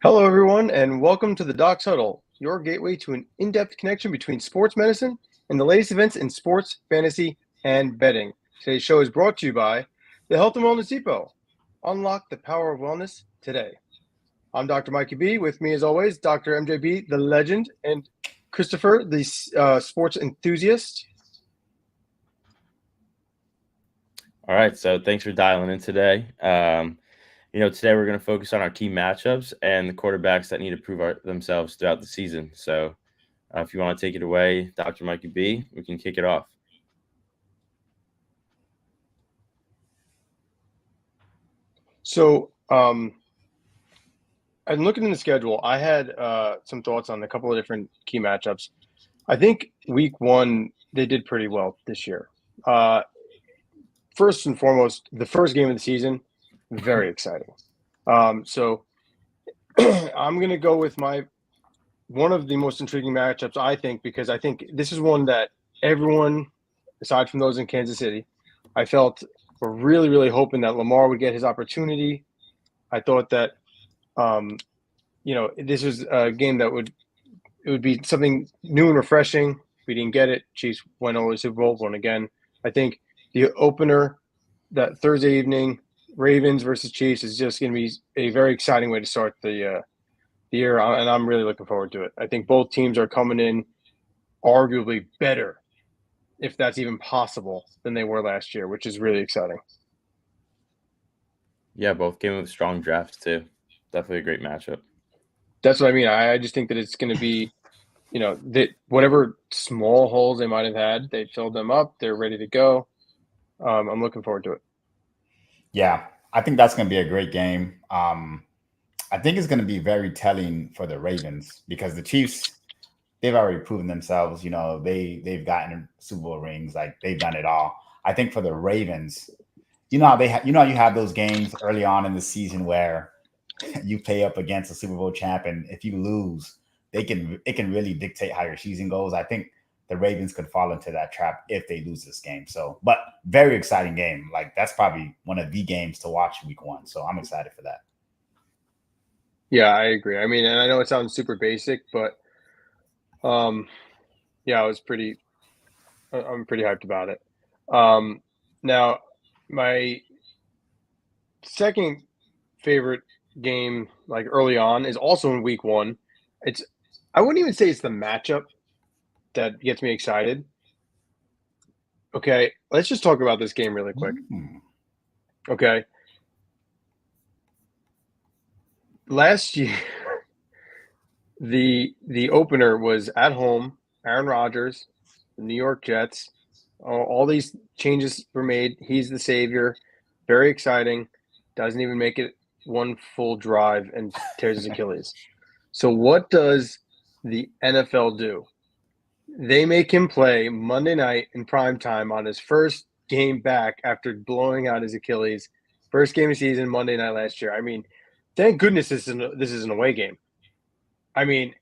Hello, everyone, and welcome to the Doc's Huddle, your gateway to an in-depth connection between sports medicine and the latest events in sports, fantasy, and betting. Today's show is brought to you by the Health and Wellness Depot. Unlock the power of wellness today. I'm Dr. Mikey B. With me, as always, Dr. MJB, the legend, and Christopher, the sports enthusiast. All right, so thanks for dialing in today. Today we're going to focus on our key matchups and the quarterbacks that need to prove themselves throughout the season. So if you want to take it away, Dr. Mikey B, we can kick it off. So, I'm looking in the schedule. I had some thoughts on a couple of different key matchups. I think week one, they did pretty well this year. First and foremost, the first game of the season, very exciting. So I'm going to go with one of the most intriguing matchups, I think, because I think this is one that everyone, aside from those in Kansas City, I felt were really, really hoping that Lamar would get his opportunity. I thought that, this was a game that would be something new and refreshing. We didn't get it. Chiefs went over the Super Bowl, won again. I think the opener that Thursday evening, Ravens versus Chiefs, is just going to be a very exciting way to start the year, and I'm really looking forward to it. I think both teams are coming in arguably better, if that's even possible, than they were last year, which is really exciting. Yeah, both came with strong drafts too. Definitely a great matchup. That's what I mean. I just think that it's going to be, that whatever small holes they might have had, they filled them up. They're ready to go. I'm looking forward to it. Yeah, I think that's going to be a great game. I think it's going to be very telling for the Ravens because the Chiefs, they've already proven themselves. They've gotten Super Bowl rings, like they've done it all. I think for the Ravens, you have those games early on in the season where you pay up against a Super Bowl champ, and if you lose, it can really dictate how your season goes. I think the Ravens could fall into that trap if they lose this game. So, but very exciting game. Like that's probably one of the games to watch week one. So I'm excited for that. Yeah, I agree. I mean, and I know it sounds super basic, but yeah, I'm pretty hyped about it. Now, my second favorite game, like early on, is also in week one. I wouldn't even say it's the matchup that gets me excited. Okay, let's just talk about this game really quick. Okay. Last year, the opener was at home, Aaron Rodgers, the New York Jets. All these changes were made. He's the savior. Very exciting. Doesn't even make it one full drive and tears his Achilles. So what does the NFL do? They make him play Monday night in prime time on his first game back after blowing out his Achilles. First game of season, Monday night last year. I mean, thank goodness this is an away game. I mean,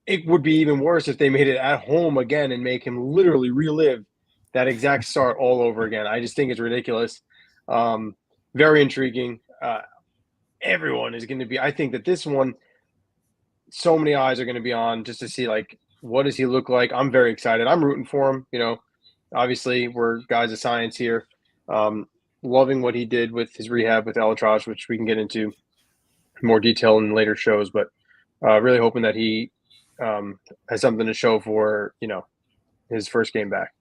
it would be even worse if they made it at home again and make him literally relive that exact start all over again. I just think it's ridiculous. Very intriguing. Everyone is going to be – I think that this one, so many eyes are going to be on just to see, like, what does he look like? I'm very excited. I'm rooting for him. Obviously we're guys of science here. Loving what he did with his rehab with Elatrosh, which we can get into more detail in later shows, but really hoping that he has something to show for, his first game back.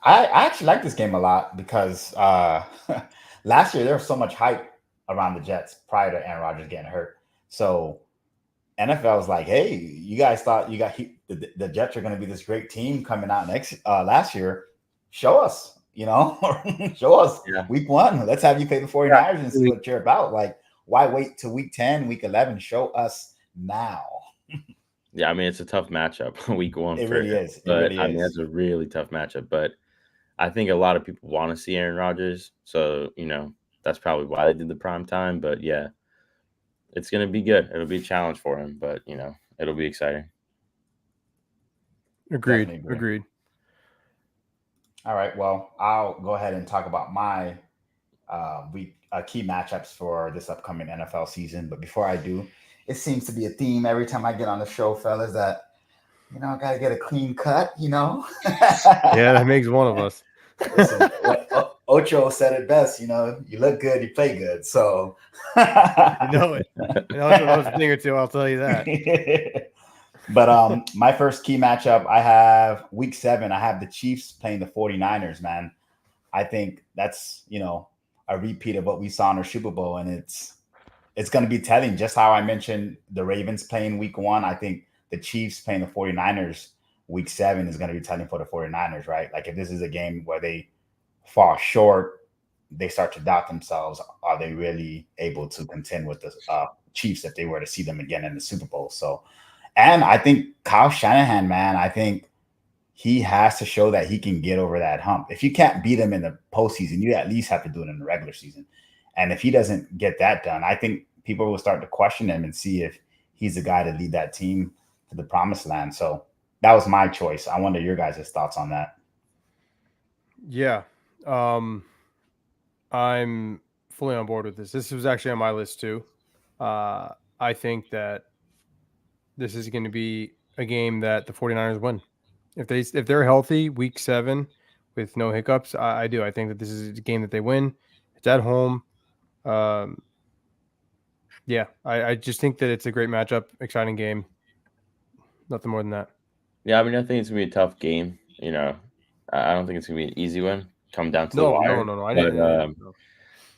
I actually like this game a lot because last year there was so much hype around the Jets prior to Aaron Rodgers getting hurt. So NFL was like, hey, you guys thought the Jets are going to be this great team coming out last year. Show us, show us week one. Let's have you play the 49ers and see what you're about. Like, why wait till week 10, week 11? Show us now. Yeah, I mean, it's a tough matchup week one. It really is. But I mean, that's a really tough matchup. But I think a lot of people want to see Aaron Rodgers. So, that's probably why they did the prime time. But yeah, it's going to be good. It'll be a challenge for him, but it'll be exciting. Agreed. All right. Well, I'll go ahead and talk about my key matchups for this upcoming NFL season. But before I do, it seems to be a theme every time I get on the show, fellas, that I gotta get a clean cut, Yeah, that makes one of us. Listen, Ocho said it best, you look good, you play good. So You know it. And Ocho knows a thing or two, I'll tell you that. But my first key matchup, I have week 7. I have the Chiefs playing the 49ers, man. I think that's, a repeat of what we saw in our Super Bowl. And it's going to be telling, just how I mentioned the Ravens playing week 1. I think the Chiefs playing the 49ers week 7 is going to be telling for the 49ers, right? Like, if this is a game where they fall short, they start to doubt themselves. Are they really able to contend with the Chiefs if they were to see them again in the Super Bowl? So, and I think Kyle Shanahan, man, I think he has to show that he can get over that hump. If you can't beat him in the postseason, you at least have to do it in the regular season. And if he doesn't get that done, I think people will start to question him and see if he's the guy to lead that team to the promised land. So that was my choice. I wonder your guys' thoughts on that. Yeah. I'm fully on board with this. This was actually on my list too. I think that this is going to be a game that the 49ers win. If they're healthy week 7 with no hiccups, I do. I think that this is a game that they win. It's at home. Yeah, I just think that it's a great matchup, exciting game. Nothing more than that. Yeah, I mean, I think it's gonna be a tough game. I don't think it's gonna be an easy one. Come down to the wire. No. I didn't. No.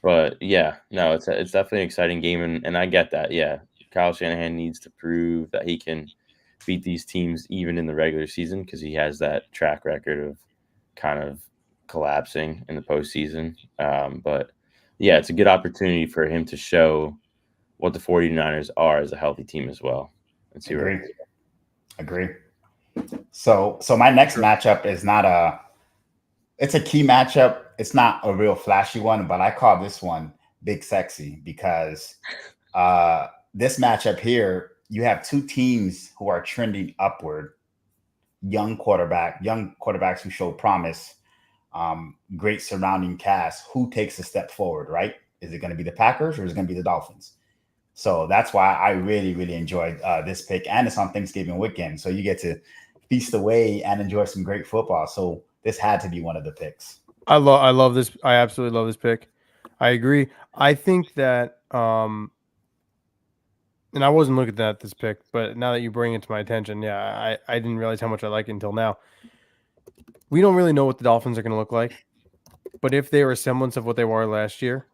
But yeah, no, it's definitely an exciting game, and I get that. Yeah, Kyle Shanahan needs to prove that he can beat these teams even in the regular season, because he has that track record of kind of collapsing in the postseason. But yeah, it's a good opportunity for him to show what the 49ers are as a healthy team as well. And see Agree. So my next matchup is it's a key matchup. It's not a real flashy one, but I call this one Big Sexy, because this matchup here, you have two teams who are trending upward, young quarterbacks who show promise, great surrounding cast. Who takes a step forward, right? Is it going to be the Packers or is it going to be the Dolphins? So that's why I really, really enjoyed this pick. And it's on Thanksgiving weekend, so you get to feast away and enjoy some great football. So this had to be one of the picks. I love this. I absolutely love this pick. I agree. I think that, and I wasn't looking at this pick, but now that you bring it to my attention, yeah, I didn't realize how much I like it until now. We don't really know what the Dolphins are going to look like, but if they are a semblance of what they were last year,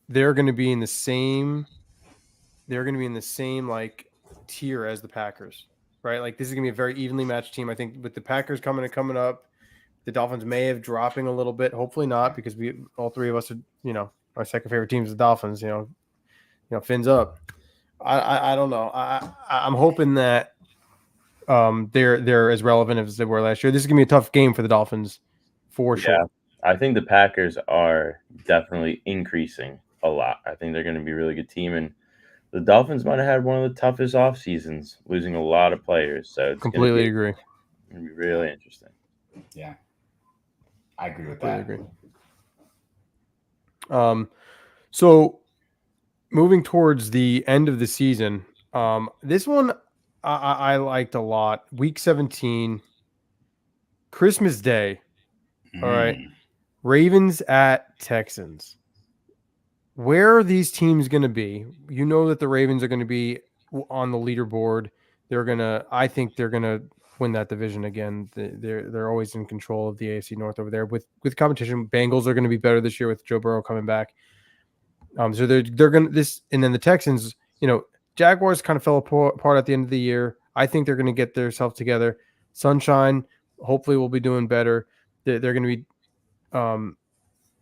they're going to be in the same. They're going to be in the same like tier as the Packers, right? Like, this is going to be a very evenly matched team. I think with the Packers coming up, the Dolphins may have dropping a little bit. Hopefully not, because all three of us are, our second favorite team is the Dolphins. Fins up. I don't know. I'm hoping that they're as relevant as they were last year. This is gonna be a tough game for the Dolphins, for sure. I think the Packers are definitely increasing a lot. I think they're going to be a really good team, and the Dolphins might have had one of the toughest off seasons, losing a lot of players. So it's completely agree. It's going to be really interesting. Yeah, I agree with that. Agree. So moving towards the end of the season, this one I liked a lot. Week 17, Christmas Day. All right. Ravens at Texans. Where are these teams going to be? You know that the Ravens are going to be on the leaderboard. I think they're going to win that division again. They're always in control of the AFC North over there with competition. Bengals are going to be better this year with Joe Burrow coming back. So they're going to and then the Texans, Jaguars kind of fell apart at the end of the year. I think they're going to get themselves together. Sunshine, hopefully, will be doing better. They're going to be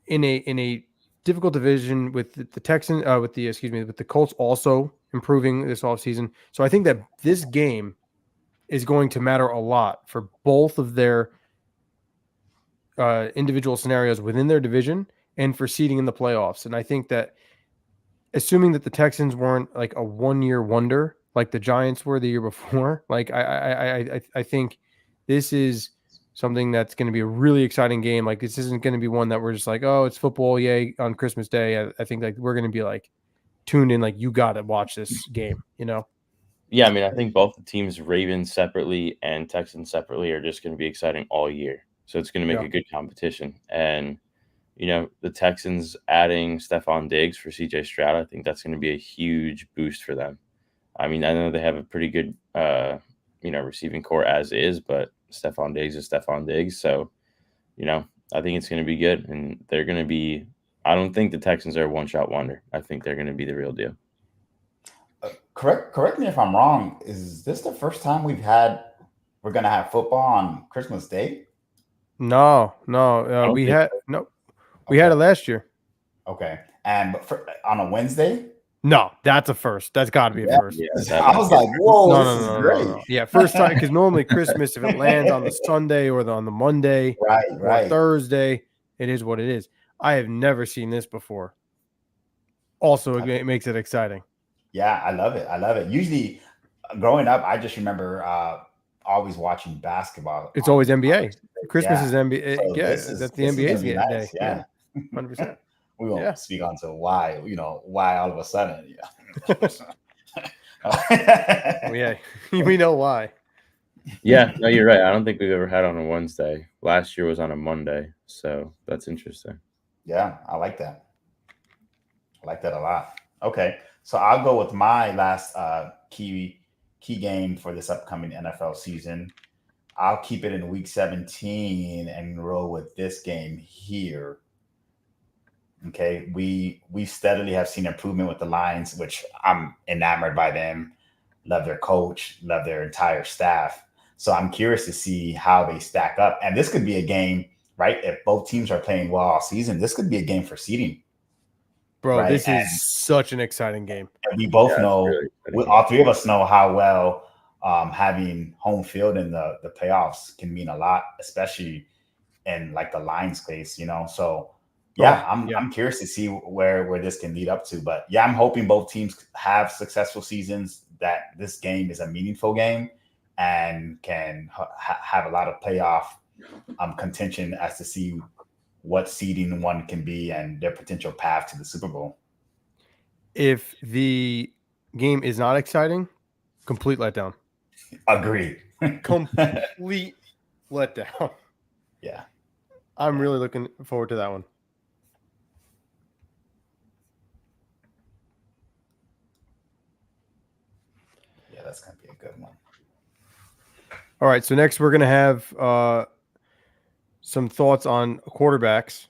in a difficult division with the Texans, with the Colts also improving this offseason. So I think that this game is going to matter a lot for both of their individual scenarios within their division and for seeding in the playoffs. And I think that, assuming that the Texans weren't like a one-year wonder like the Giants were the year before, like I think this is something that's going to be a really exciting game. Like, this isn't going to be one that we're just like, oh, it's football, yay, on Christmas Day. I think like we're going to be like tuned in, like, you got to watch this game, you know? Yeah, I mean, I think both the teams, Ravens separately and Texans separately, are just going to be exciting all year. So it's going to make Yeah. a good competition. And, the Texans adding Stephon Diggs for CJ Stroud, I think that's going to be a huge boost for them. I mean, I know they have a pretty good, receiving core as is, but Stephon Diggs is Stephon Diggs. So, I think it's going to be good. And they're going to be – I don't think the Texans are a one-shot wonder. I think they're going to be the real deal. Correct me if I'm wrong. Is this the first time we're going to have football on Christmas Day? No. We had it last year. Okay. And on a Wednesday? No, that's a first. That's got to be a first. Yeah, I was like, whoa, this is great. No. Yeah, first time, because normally Christmas, if it lands on the Sunday or on the Monday or Thursday, it is what it is. I have never seen this before. Also, it makes it exciting. Yeah, I love it. Usually, growing up, I just remember always watching basketball. It's always NBA. Christmas is NBA. So that's the NBA's nice. Day. Yeah, 100%. We won't speak on to why all of a sudden. Yeah, we know why. Yeah, no, you're right. I don't think we've ever had on a Wednesday. Last year was on a Monday, so that's interesting. Yeah, I like that. I like that a lot. Okay, so I'll go with my last key game for this upcoming NFL season. I'll keep it in week 17 and roll with this game here. Okay, we steadily have seen improvement with the Lions, which I'm enamored by them. Love their coach, love their entire staff. So I'm curious to see how they stack up. And this could be a game, right? If both teams are playing well all season, this could be a game for seeding. Bro, right? This is such an exciting game. And we both know, all three of us know how well having home field in the playoffs can mean a lot, especially in like the Lions case, So I'm curious to see where this can lead up to. But yeah, I'm hoping both teams have successful seasons, that this game is a meaningful game and can have a lot of playoff contention as to see what seeding one can be and their potential path to the Super Bowl. If the game is not exciting, complete letdown. Agreed. Complete letdown. Yeah. I'm really looking forward to that one. Yeah, that's going to be a good one. All right, so next we're going to have some thoughts on quarterbacks.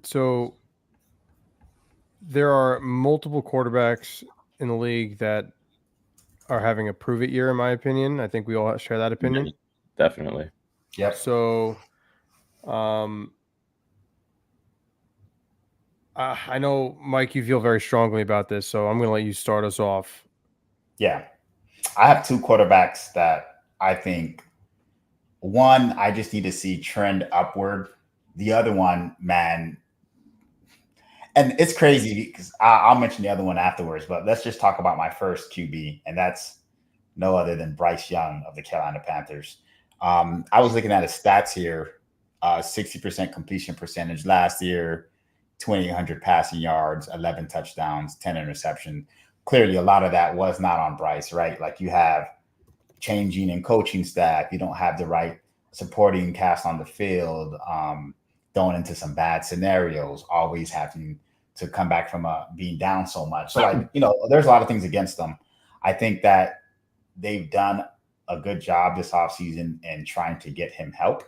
So there are multiple quarterbacks in the league that are having a prove it year, in my opinion. I think we all share that opinion. Definitely. Yep. So, I know, Mike, you feel very strongly about this, so I'm going to let you start us off. Yeah. I have two quarterbacks that I think, one, I just need to see trend upward. The other one, man, and it's crazy because I'll mention the other one afterwards, but let's just talk about my first QB, and that's no other than Bryce Young of the Carolina Panthers. I was looking at his stats here, 60% completion percentage last year, 2,800 passing yards, 11 touchdowns, 10 interceptions. Clearly, a lot of that was not on Bryce, right? Like, you have changing and coaching staff. You don't have the right supporting cast on the field, going into some bad scenarios, always having to come back from being down so much. So, there's a lot of things against them. I think that they've done a good job this offseason in trying to get him help.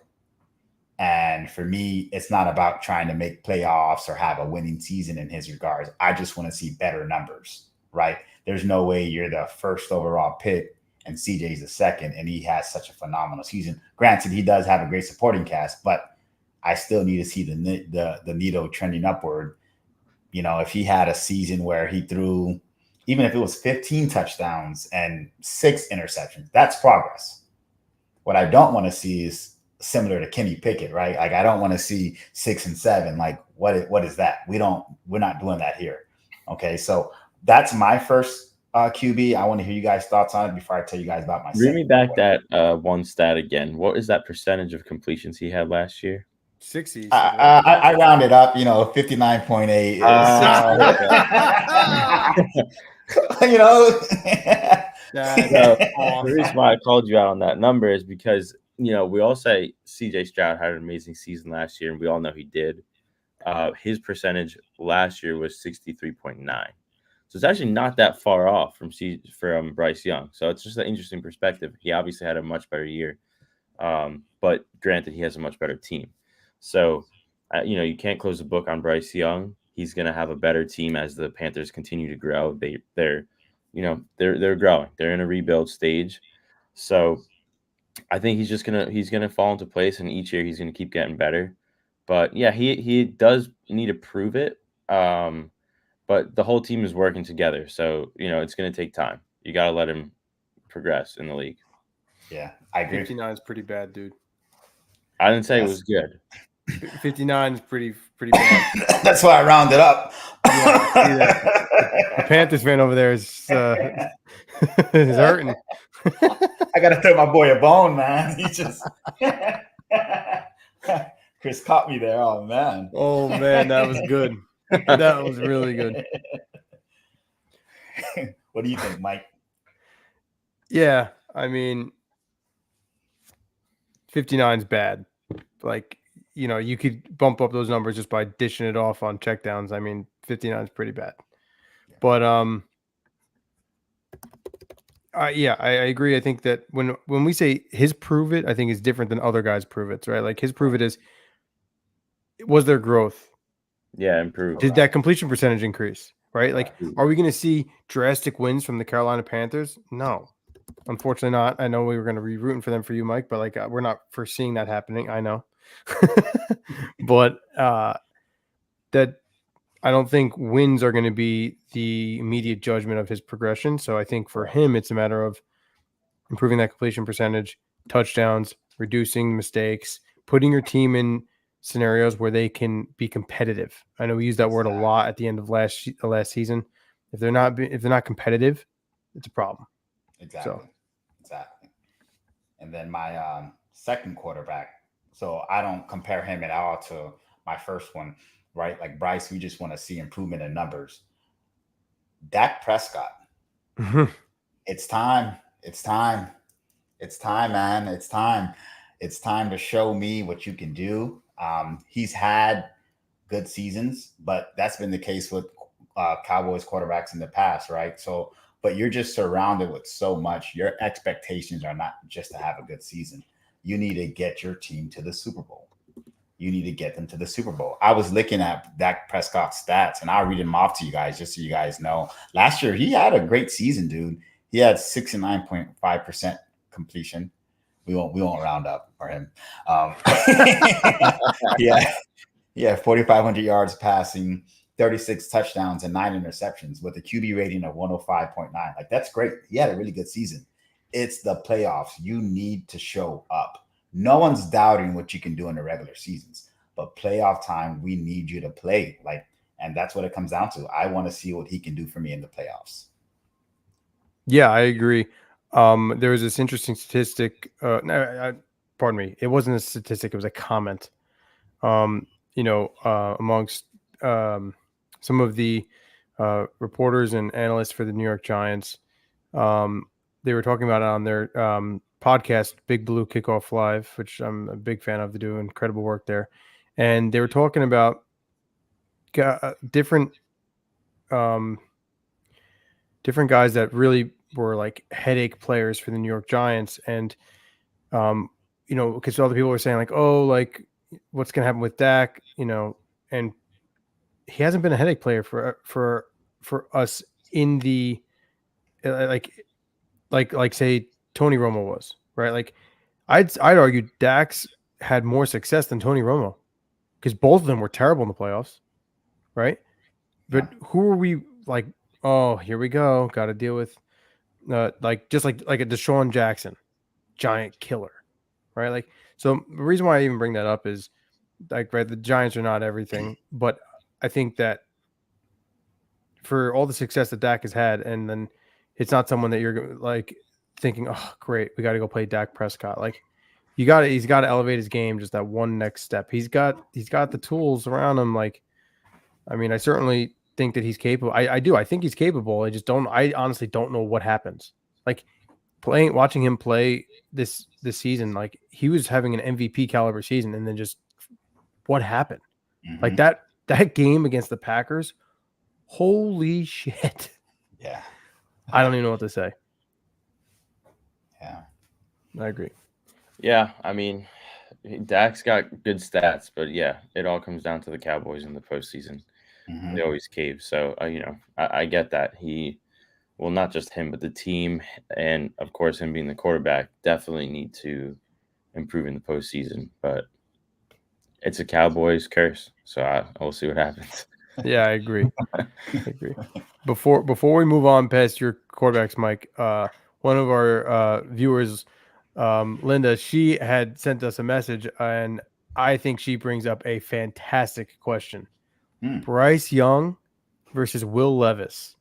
And for me, it's not about trying to make playoffs or have a winning season in his regards. I just want to see better numbers, right? There's no way you're the first overall pick and CJ's the second, and he has such a phenomenal season. Granted, he does have a great supporting cast, but I still need to see the needle trending upward. If he had a season where he threw, even if it was 15 touchdowns and 6 interceptions, that's progress. What I don't want to see is similar to Kenny Pickett, right? Like, I don't want to see 6 and 7. Like, what is that? We're not doing that here. Okay, so that's my first QB. I want to hear you guys' thoughts on it before I tell you guys about my Read me back that one stat again. What is that percentage of completions he had last year? 60s. I rounded up, 59.8. That's The reason why I called you out on that number is because, we all say CJ Stroud had an amazing season last year, and we all know he did. His percentage last year was 63.9. So it's actually not that far off from Bryce Young. So it's just an interesting perspective. He obviously had a much better year. But granted, he has a much better team. So, you can't close the book on Bryce Young. He's going to have a better team as the Panthers continue to grow. They're growing. They're in a rebuild stage. So I think he's gonna fall into place, and each year he's gonna keep getting better. But yeah, he does need to prove it. But the whole team is working together, so it's gonna take time. You gotta let him progress in the league. Yeah, I agree. 59 is pretty bad, dude. I didn't say it was good. 59 is pretty bad. That's why I rounded up. Yeah, the Panthers fan over there is hurting. I gotta throw my boy a bone, man. He just Chris caught me there. Oh man. Oh man, that was good. That was really good. What do you think, Mike? Yeah, I mean, 59 is bad. Like, you could bump up those numbers just by dishing it off on checkdowns. I mean, 59 is pretty bad. But yeah, I agree. I think that when we say his prove it, I think is different than other guys prove it, right? Like his prove it was there growth? Yeah, improved. Did that completion percentage increase? Right? Like, are we going to see drastic wins from the Carolina Panthers? No, unfortunately not. I know we were going to be rooting for them for you, Mike, but like we're not foreseeing that happening. I know, but that I don't think wins are going to be the immediate judgment of his progression. So I think for him, it's a matter of improving that completion percentage, touchdowns, reducing mistakes, putting your team in scenarios where they can be competitive. I know we use that word a lot at the end of last season. If they're not competitive, it's a problem. Exactly. And then my second quarterback. So I don't compare him at all to my first one, right? Like Bryce, we just want to see improvement in numbers. Dak Prescott. It's time. It's time, man. It's time. It's time to show me what you can do. He's had good seasons, but that's been the case with Cowboys quarterbacks in the past, right? So, but you're just surrounded with so much. Your expectations are not just to have a good season. You need to get your team to the Super Bowl. You need to get them to the Super Bowl. I was looking at Dak Prescott's stats, and I'll read them off to you guys just so you guys know. Last year, he had a great season, dude. He had 69.5% completion. We won't round up for him. Yeah, 4,500 yards passing, 36 touchdowns, and 9 interceptions with a QB rating of 105.9. Like, that's great. He had a really good season. It's the playoffs. You need to show up. No one's doubting what you can do in the regular seasons, but playoff time, we need you to play. And that's what it comes down to. I want to see what he can do for me in the playoffs. Yeah, I agree. There was this interesting statistic. Pardon me. It wasn't a statistic. It was a comment. Amongst some of the reporters and analysts for the New York Giants, they were talking about it on their podcast, Big Blue Kickoff Live, which I'm a big fan of. They do incredible work there. And they were talking about different guys that really were like headache players for the New York Giants. And, because other people were saying like, oh, like what's going to happen with Dak, and he hasn't been a headache player for us in the, like say Tony Romo was, right? Like I'd argue Dak's had more success than Tony Romo because both of them were terrible in the playoffs, right? But who are we like? Oh, here we go. Got to deal with just like a Deshaun Jackson, giant killer, right? Like, so the reason why I even bring that up is like, right, the Giants are not everything, but I think that for all the success that Dak has had, and then it's not someone that you're like thinking, oh, great, we got to go play Dak Prescott. Like, he's got to elevate his game just that one next step. He's got the tools around him. Like, I mean, I certainly think that he's capable. I do. I think he's capable. I honestly don't know what happens. Like watching him play this season, like he was having an MVP caliber season, and then just what happened? Mhm. Like that game against the Packers, holy shit. Yeah. I don't even know what to say. Yeah. I agree. Yeah, I mean, Dak's got good stats, but yeah, it all comes down to the Cowboys in the postseason. Mhm. They always cave. So, I get that. Well, not just him, but the team and, of course, him being the quarterback definitely need to improve in the postseason. But it's a Cowboys curse, so we'll see what happens. Yeah, I agree. Before we move on past your quarterbacks, Mike, one of our viewers, Linda, she had sent us a message, and I think she brings up a fantastic question. Bryce Young versus Will Levis.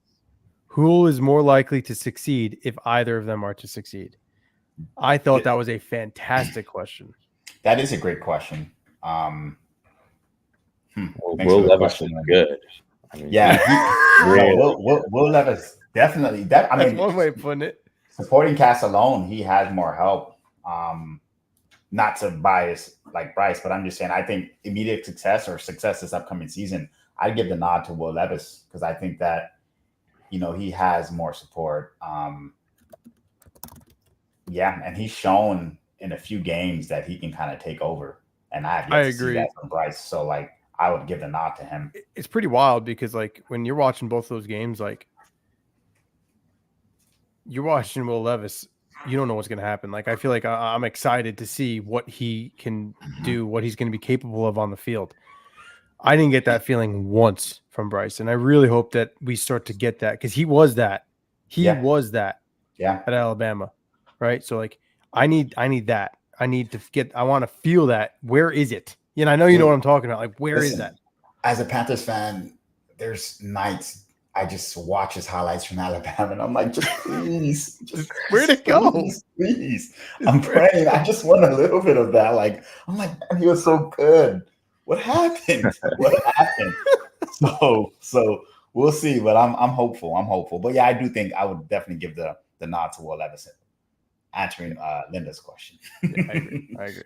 Who is more likely to succeed if either of them are to succeed? I thought that was a fantastic question. That is a great question. Will Levis is good. I mean, Will Levis definitely. That's one way of putting it. Supporting cast alone, he has more help. Not to bias like Bryce, but I'm just saying I think immediate success or success this upcoming season, I'd give the nod to Will Levis because I think that he has more support. And he's shown in a few games that he can kind of take over, and I have yet to see that from Bryce. So like, I would give the nod to him. It's pretty wild because like when you're watching both those games, like you're watching Will Levis, you don't know what's going to happen. Like, I feel like I'm excited to see what he can do, what he's going to be capable of on the field. I didn't get that feeling once from Bryce, and I really hope that we start to get that because he was that. Was that at Alabama, right? So like, I need that. I want to feel that. Where is it? I know you know what I'm talking about. Like, where is that? As a Panthers fan, there's nights I just watch his highlights from Alabama, and I'm like, just please, where'd it go? Please. I'm praying. I just want a little bit of that. Like, I'm like, man, he was so good. What happened? So we'll see. But I'm hopeful. But yeah, I do think I would definitely give the nod to Will Levis answering Linda's question. Yeah, I agree.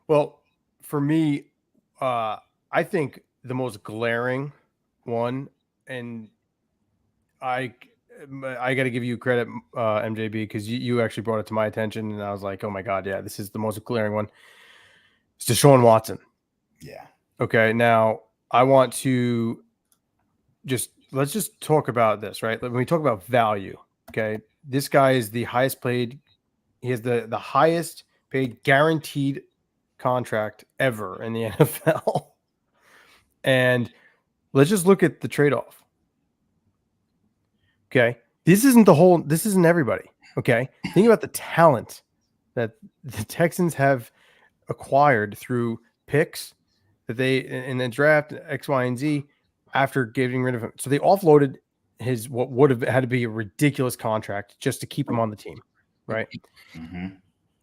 Well, for me, I think the most glaring one, and I got to give you credit, MJB, because you actually brought it to my attention, and I was like, oh my God, yeah, this is the most glaring one. It's Deshaun Watson. Yeah. Okay, now I want to let's just talk about this, right? When we talk about value, okay, this guy is the highest paid. He has the highest paid guaranteed contract ever in the NFL. And let's just look at the trade-off. Okay. This isn't everybody. Okay. Think about the talent that the Texans have acquired through picks that they in the draft X, Y, and Z after getting rid of him. So they offloaded what would have had to be a ridiculous contract just to keep him on the team. Right. Mm-hmm.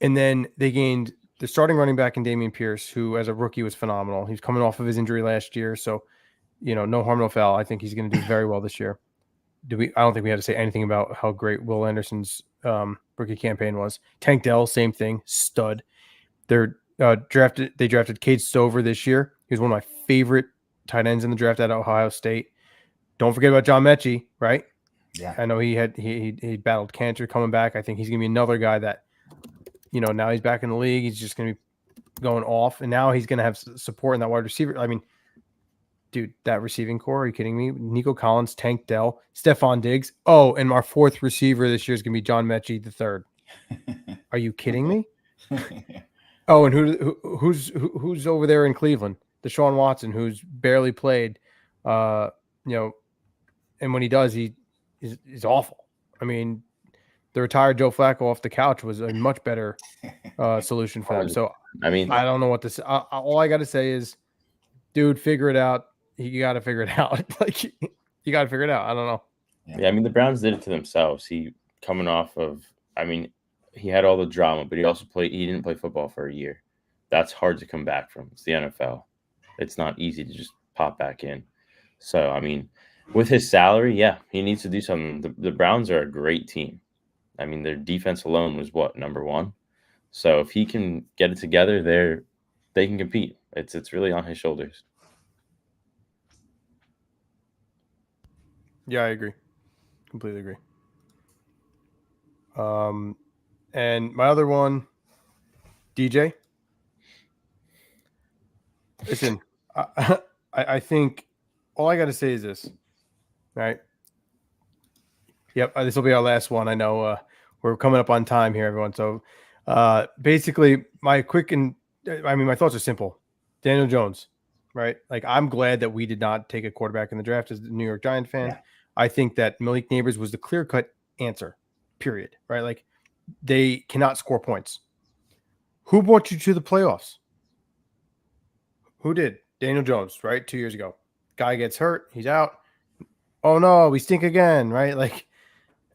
And then they gained the starting running back in Dameon Pierce, who as a rookie was phenomenal. He's coming off of his injury last year. So, no harm, no foul. I think he's going to do very well this year. I don't think we had to say anything about how great Will Anderson's rookie campaign was. Tank Dell, same thing, stud. They drafted Cade Stover this year. He was one of my favorite tight ends in the draft at Ohio State. Don't forget about John Mechie, right? Yeah. I know he battled cancer coming back. I think he's going to be another guy that, now he's back in the league. He's just going to be going off, and now he's going to have support in that wide receiver. I mean, dude, that receiving core, are you kidding me? Nico Collins, Tank Dell, Stephon Diggs. Oh, and our fourth receiver this year is going to be John Mechie the third. Are you kidding me? Oh, and who's over there in Cleveland? Deshaun Watson, who's barely played, and when he does, he's awful. I mean, the retired Joe Flacco off the couch was a much better solution for them. So, I mean, I don't know what to say. All I got to say is, dude, figure it out. You got to figure it out. Like, you got to figure it out. I don't know. Yeah, I mean, the Browns did it to themselves. He coming off of, I mean, he had all the drama, but he didn't play football for a year. That's hard to come back from. It's the NFL. It's not easy to just pop back in. So, I mean, with his salary, yeah, he needs to do something. The Browns are a great team. I mean, their defense alone was what, number one? So if he can get it together, they can compete. It's really on his shoulders. Yeah, I agree. Completely agree. And my other one, DJ. Listen, I think all I got to say is this, right? Yep, this will be our last one. I know we're coming up on time here, everyone. So basically, my thoughts are simple. Daniel Jones, right? Like, I'm glad that we did not take a quarterback in the draft as a New York Giant fan. Yeah. I think that Malik Neighbors was the clear-cut answer, period, right? Like, they cannot score points. Who brought you to the playoffs? Who did? Daniel Jones, right? 2 years ago. Guy gets hurt. He's out. Oh, no, we stink again, right? Like,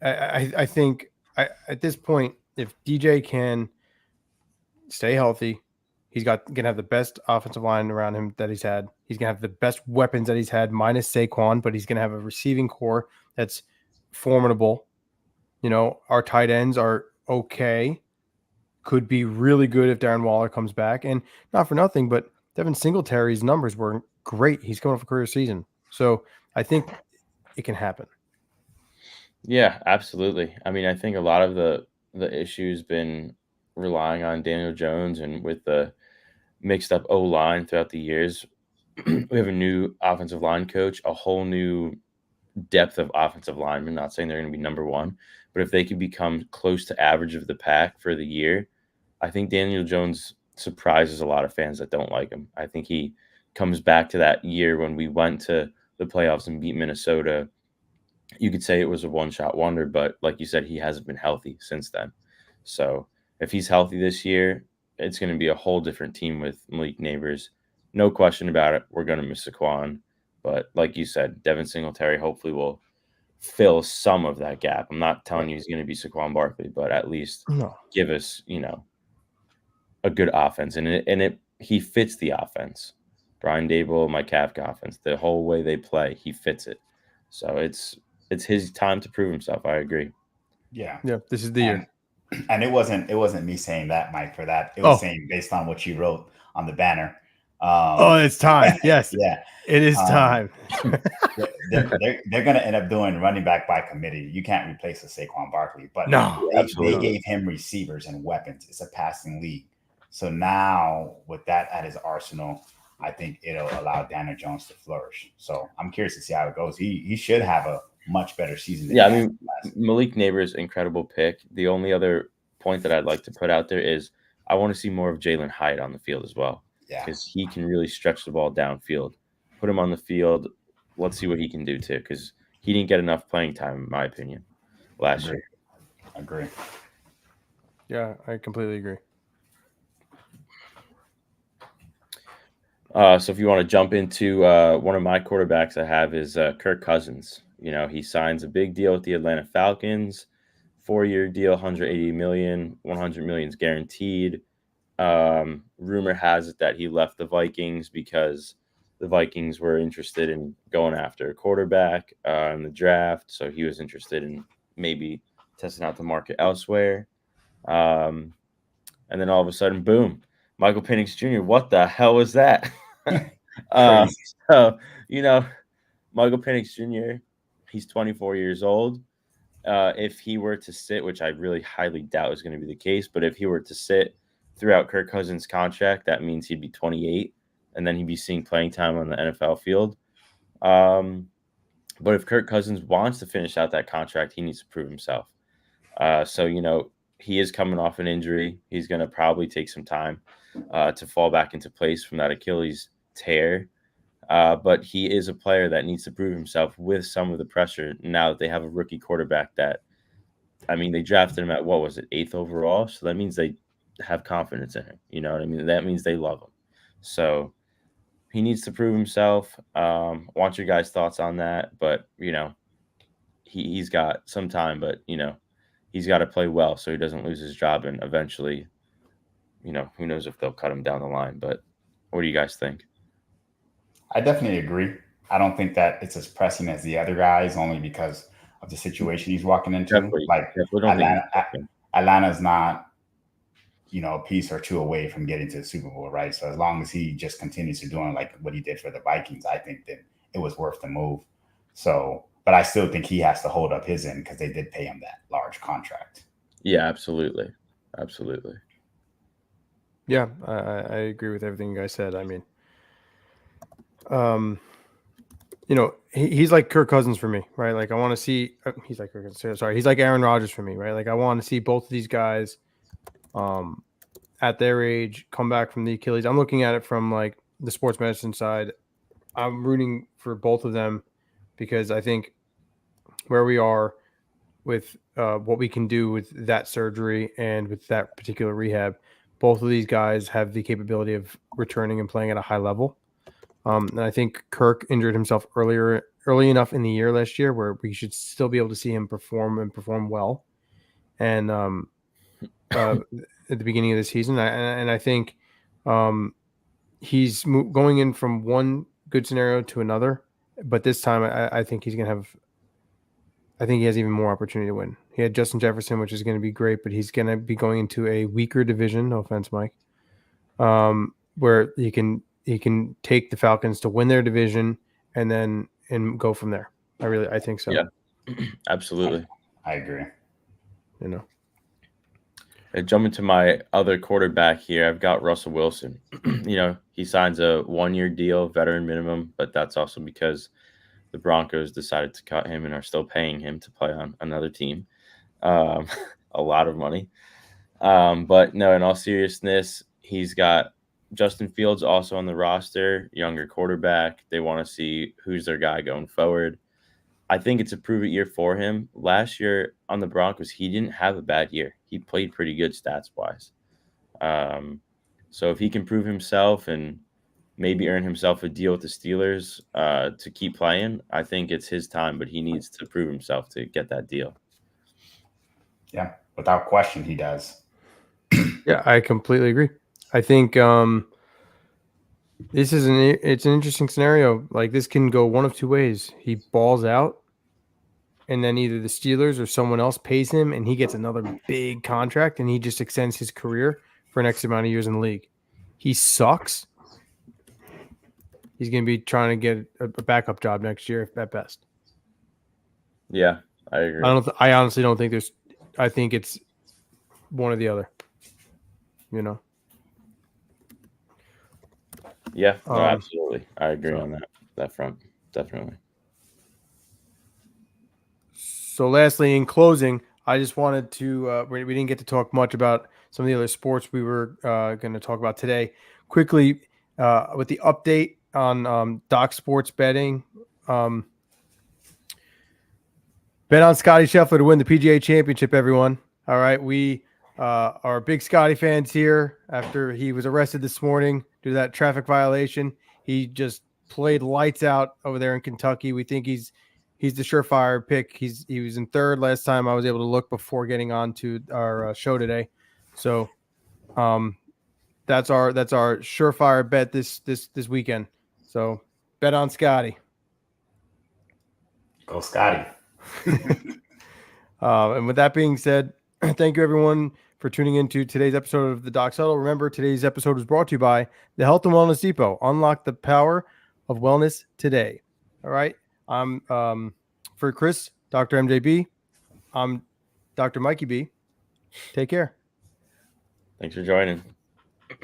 I think at this point, if DJ can stay healthy, he's gonna have the best offensive line around him that he's had. He's gonna have the best weapons that he's had, minus Saquon, but he's gonna have a receiving core that's formidable. You know, our tight ends are okay. Could be really good if Darren Waller comes back. And not for nothing, but Devin Singletary's numbers were great. He's coming off a career season. So I think it can happen. Yeah, absolutely. I mean, I think a lot of the issue's been relying on Daniel Jones, and with the mixed up O line throughout the years, we have a new offensive line coach, a whole new depth of offensive linemen. Not saying they're going to be number one, but if they can become close to average of the pack for the year, I think Daniel Jones surprises a lot of fans that don't like him. I think he comes back to that year when we went to the playoffs and beat Minnesota. You could say it was a one-shot wonder, but like you said, he hasn't been healthy since then. So if he's healthy this year, it's going to be a whole different team with Malik Neighbors. No question about it. We're going to miss Saquon. But like you said, Devin Singletary hopefully will fill some of that gap. I'm not telling you he's going to be Saquon Barkley, but at least give us, a good offense. And he fits the offense. Brian Dable, Mike Kafka offense, the whole way they play, he fits it. So it's his time to prove himself. I agree. Yeah. Yeah, this is the year. And it wasn't me saying that, Mike, for that. It was saying based on what you wrote on the banner. It's time. Yes. Yeah. It is time. they're going to end up doing running back by committee. You can't replace a Saquon Barkley, but no, they gave him receivers and weapons. It's a passing league. So now with that at his arsenal, I think it'll allow Daniel Jones to flourish. So I'm curious to see how it goes. He should have a much better season than I mean, Malik Neighbors, incredible pick. The only other point that I'd like to put out there is I want to see more of Jalen Hyatt on the field as well. Yeah. Because he can really stretch the ball downfield. Put him on the field. Let's see what he can do too, because he didn't get enough playing time, in my opinion, last year. Agree. Yeah, I completely agree. So if you want to jump into one of my quarterbacks I have is Kirk Cousins. He signs a big deal with the Atlanta Falcons, 4-year deal, $180 million, $100 million is guaranteed. Rumor has it that he left the Vikings because the Vikings were interested in going after a quarterback in the draft. So he was interested in maybe testing out the market elsewhere. And then all of a sudden, boom, Michael Penix Jr. What the hell was that? So, Michael Penix Jr., he's 24 years old. If he were to sit, which I really highly doubt is going to be the case, but if he were to sit throughout Kirk Cousins' contract, that means he'd be 28, and then he'd be seeing playing time on the NFL field. But if Kirk Cousins wants to finish out that contract, he needs to prove himself. So, he is coming off an injury. He's going to probably take some time to fall back into place from that Achilles tear. But he is a player that needs to prove himself with some of the pressure now that they have a rookie quarterback that, they drafted him at, 8th overall? So that means they have confidence in him. You know what I mean? That means they love him. So he needs to prove himself. Want your guys' thoughts on that. But, he's got some time, but, he's got to play well so he doesn't lose his job, and eventually, who knows if they'll cut him down the line. But what do you guys think? I definitely agree. I don't think that it's as pressing as the other guys, only because of the situation he's walking into. Definitely don't think Atlanta's not, a piece or two away from getting to the Super Bowl, right? So as long as he just continues to doing like what he did for the Vikings, I think that it was worth the move. So, but I still think he has to hold up his end because they did pay him that large contract. Yeah, absolutely. Yeah, I agree with everything you guys said. I mean, he's like Kirk Cousins for me, right? Like I want to see. He's like Kirk Cousins. Sorry, he's like Aaron Rodgers for me, right? Like I want to see both of these guys, at their age, come back from the Achilles. I'm looking at it from like the sports medicine side. I'm rooting for both of them because I think where we are with what we can do with that surgery and with that particular rehab, both of these guys have the capability of returning and playing at a high level. And I think Kirk injured himself early enough in the year last year where we should still be able to see him perform well. And at the beginning of the season, and I think he's going in from one good scenario to another. But this time, I think he's going to have. I think he has even more opportunity to win. He had Justin Jefferson, which is going to be great, but he's going to be going into a weaker division. No offense, Mike. Where he can take the Falcons to win their division and go from there. I think so. Yeah, absolutely. I agree. Jumping to my other quarterback here, I've got Russell Wilson. He signs a 1-year deal, veteran minimum, but that's also because the Broncos decided to cut him and are still paying him to play on another team. A lot of money. But no, in all seriousness, he's got Justin Fields also on the roster, younger quarterback. They want to see who's their guy going forward. I think it's a prove-it year for him. Last year on the Broncos, he didn't have a bad year. He played pretty good stats-wise. So if he can prove himself and maybe earn himself a deal with the Steelers to keep playing, I think it's his time, but he needs to prove himself to get that deal. Yeah, without question, he does. Yeah, I completely agree. I think it's an interesting scenario. Like this can go one of two ways. He balls out, and then either the Steelers or someone else pays him, and he gets another big contract, and he just extends his career for an X amount of years in the league. He sucks. He's going to be trying to get a backup job next year, at best. Yeah, I agree. I honestly don't think there's. I think it's one or the other. Yeah, no, absolutely. I agree on that front. Definitely. So lastly, in closing, I just wanted to we didn't get to talk much about some of the other sports we were going to talk about today. Quickly, with the update on Doc Sports betting, bet on Scotty Scheffler to win the PGA Championship, everyone. All right, we are big Scotty fans here after he was arrested this morning due to that traffic violation. He just played lights out over there in Kentucky. We think he's the surefire pick. He was in third last time I was able to look before getting on to our show today. So that's our surefire bet this weekend. So bet on Scotty. Go Scotty. And with that being said, thank you everyone for tuning into today's episode of the Doc Huddle. Remember, today's episode was brought to you by the Health and Wellness Depot. Unlock the power of wellness today. All right. I'm for Chris, Dr. MJB. I'm Dr. Mikey B. Take care. Thanks for joining.